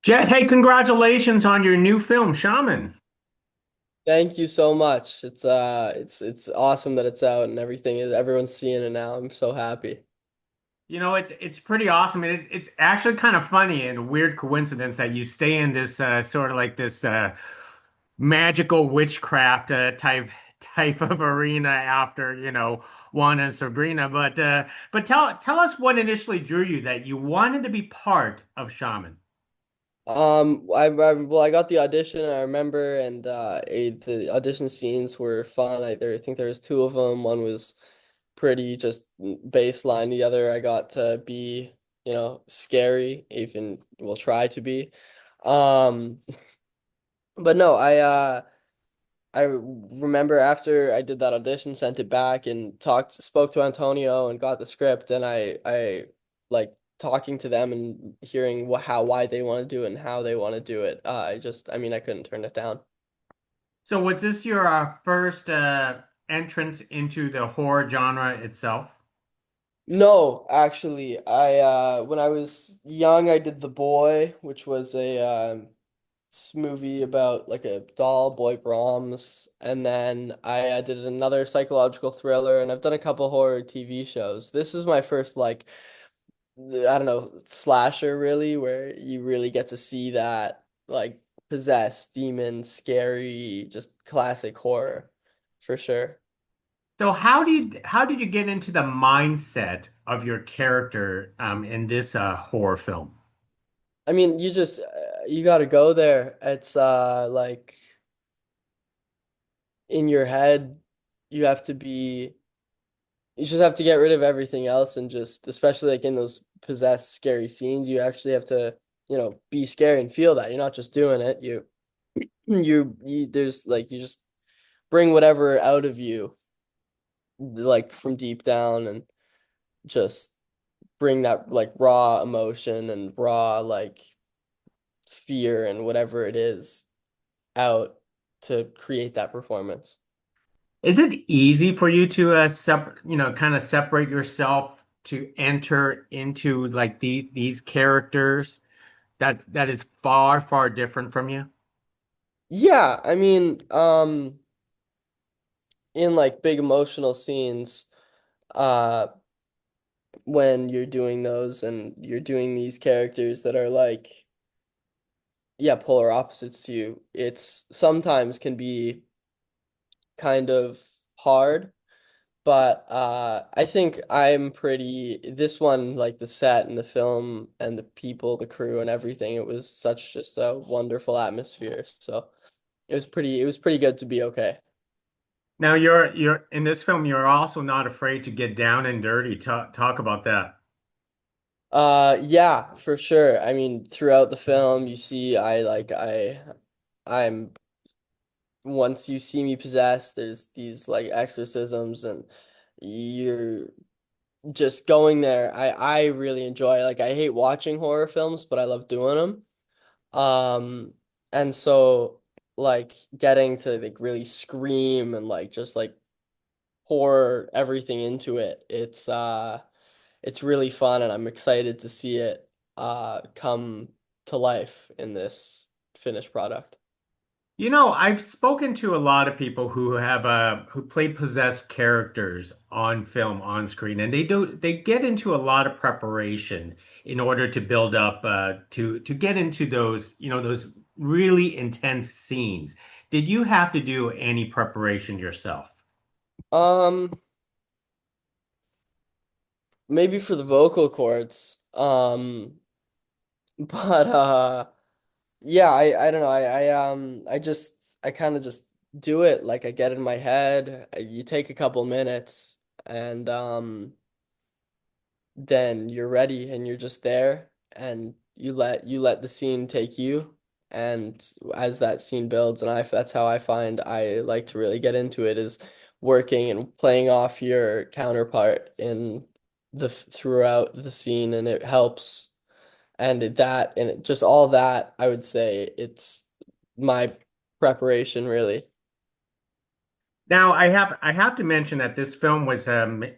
Jett, hey, congratulations on your new film, Shaman. Thank you so much. It's awesome that it's out and everything is everyone's seeing it now. I'm so happy. It's pretty awesome. It's actually kind of funny and a weird coincidence that you stay in this sort of like this magical witchcraft type of arena after, Juan and Sabrina. But tell us what initially drew you that you wanted to be part of Shaman. I got the audition, I remember, and the audition scenes were fun. I think there was two of them. One was pretty just baseline. The other I got to be, scary, even will try to be. Um, but no, I remember after I did that audition, sent it back and spoke to Antonio and got the script, and I like talking to them and hearing why they want to do it and how they want to do it. I mean, I couldn't turn it down. So was this your first entrance into the horror genre itself? No, actually, I when I was young, I did The Boy, which was a movie about like a doll, Boy Brahms, and then I did another psychological thriller, and I've done a couple horror TV shows. This is my first like I don't know slasher really, where you really get to see that like possessed, demon, scary, just classic horror for sure. So how did you get into the mindset of your character in this horror film? I mean, you got to go there. It's like in your head, you have to be you just have to get rid of everything else and just, especially like in those possessed, scary scenes, you actually have to, be scared and feel that. You're not just doing it. There's like, you just bring whatever out of you, like from deep down and just bring that like raw emotion and raw like fear and whatever it is out to create that performance. Is it easy for you to kind of separate yourself to enter into like these characters that is far, far different from you? Yeah, I mean, in like big emotional scenes, uh, when you're doing those and you're doing these characters that are like, yeah, polar opposites to you, it's sometimes can be kind of hard. But I think I'm pretty, this one, like the set and the film and the people, the crew and everything, it was such just a wonderful atmosphere. So it was pretty good to be okay. Now you're in this film, you're also not afraid to get down and dirty. Talk about that. Yeah, for sure. I mean, throughout the film, you see, I'm once you see me possessed, there's these like exorcisms, and you're just going there. I really enjoy. Like, I hate watching horror films, but I love doing them. And so like getting to like really scream and like just like pour everything into it. It's really fun and I'm excited to see it come to life in this finished product. I've spoken to a lot of people who play possessed characters on film, on screen, and they get into a lot of preparation in order to build up to get into those really intense scenes. Did you have to do any preparation yourself? Um, Maybe for the vocal cords. But yeah, I don't know. I kind of just do it like I get in my head. You take a couple minutes and then you're ready and you're just there and you let the scene take you, and as that scene builds, and I that's how I find I like to really get into it, is working and playing off your counterpart in throughout the scene, and it helps. Just all that, I would say it's my preparation really. Now, I have to mention that this film was the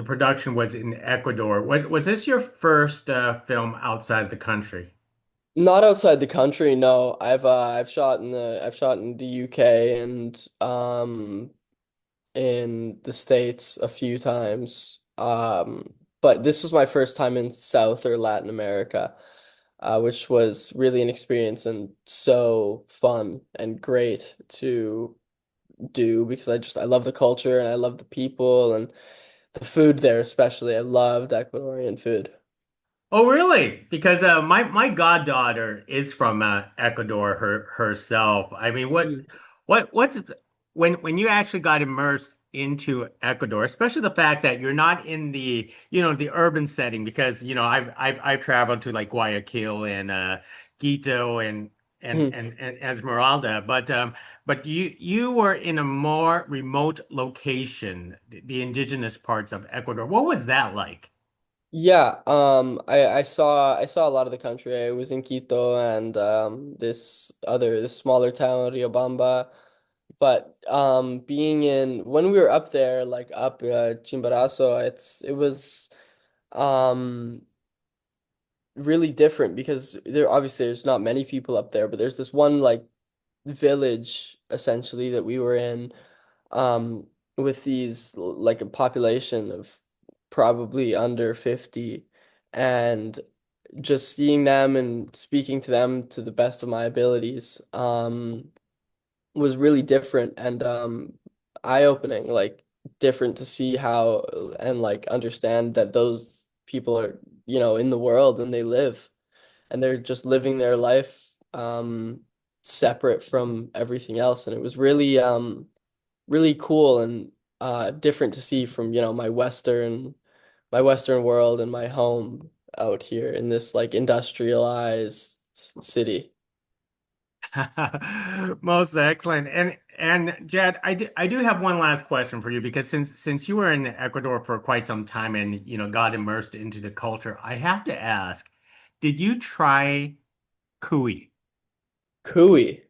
production was in Ecuador. Was this your first film outside the country? Not outside the country, no. I've shot in the UK and in the States a few times. But this was my first time in South or Latin America, which was really an experience and so fun and great to do because I love the culture and I love the people and the food there especially. I loved Ecuadorian food. Oh, really? Because my goddaughter is from Ecuador herself. I mean, Mm. what's when you actually got immersed into Ecuador, especially the fact that you're not in the the urban setting, because I've traveled to like Guayaquil and Quito Mhm. and Esmeralda, but you were in a more remote location, the indigenous parts of Ecuador. What was that like? Yeah, I saw a lot of the country. I was in Quito and this smaller town, Riobamba. But being in when we were up there, like up Chimborazo, it was um really different because there's not many people up there, but there's this one like village essentially that we were in with like a population of probably under 50 and just seeing them and speaking to them to the best of my abilities was really different and eye-opening, like different to see how and like understand that those people are, in the world and they live and they're just living their life separate from everything else. And it was really cool and different to see from, my Western world and my home out here in this like industrialized city. Most excellent. And Jed, I do have one last question for you, because since you were in Ecuador for quite some time and got immersed into the culture, I have to ask, did you try cuy? Cooey.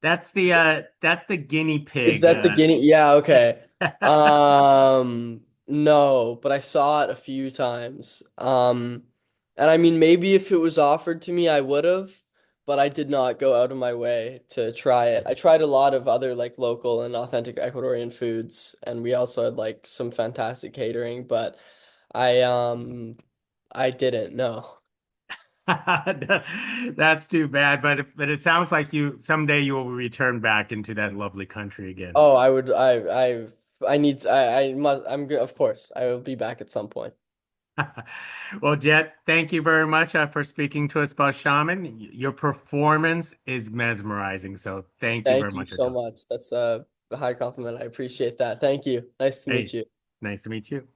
That's the guinea Is pig. that the guinea? Yeah, okay. No, but I saw it a few times. And I mean, maybe if it was offered to me, I would have, but I did not go out of my way to try it. I tried a lot of other like local and authentic Ecuadorian foods, and we also had like some fantastic catering, but I I didn't, no. That's too bad, but it sounds like you someday you will return back into that lovely country again. Oh, I would I need I must of course I will be back at some point. Well, Jet, thank you very much for speaking to us about Shaman. Your performance is mesmerizing, so thank you very Thank you much. so much. That's a high compliment. I appreciate that. Thank you. Nice to meet Hey, you. nice to meet you.